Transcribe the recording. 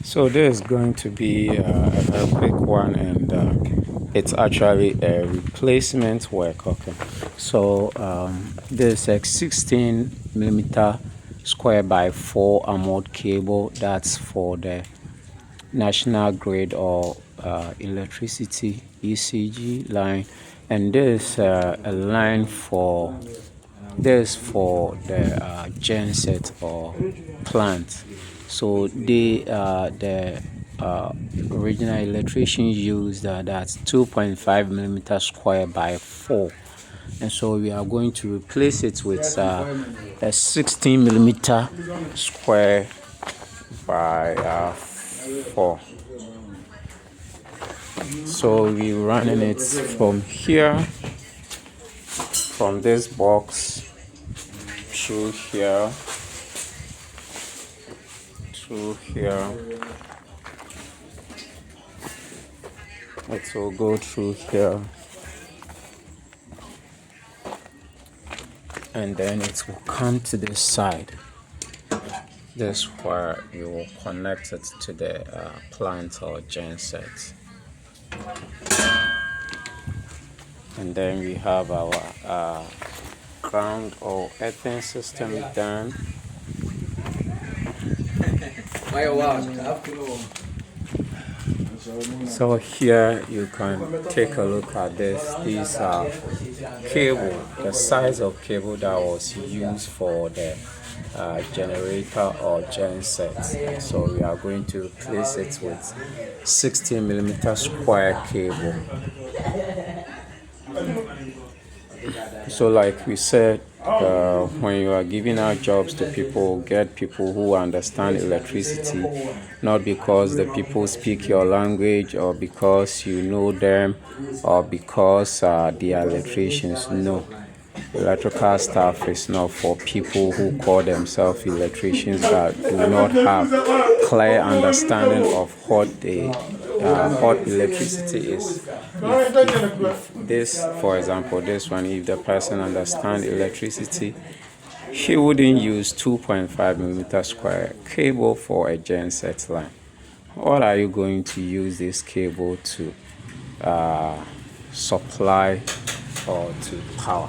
So this is going to be a quick one, and it's actually a replacement work. Okay, so there's a 16mm square by 4 armored cable that's for the national grid or electricity ECG line, and there's a line for the genset or plant. So the original electrician used that's 2.5mm square by 4, and so we are going to replace it with a 16mm square by 4. So we're running it from here, from this box, through here, it will go through here, and then it will come to this side. This is where you will connect it to the plant or genset. And then we have our ground or earthing system done. So here you can take a look at this. These are cable, the size of cable that was used for the generator or genset. So we are going to replace it with 16mm square cable. So like we said, when you are giving out jobs to people, get people who understand electricity, not because the people speak your language or because you know them or because they are electricians. No, electrical staff is not for people who call themselves electricians that do not have clear understanding of what electricity is. If this, for example, this one, if the person understands electricity, he wouldn't use 2.5mm square cable for a genset line. What are you going to use this cable to supply or to power?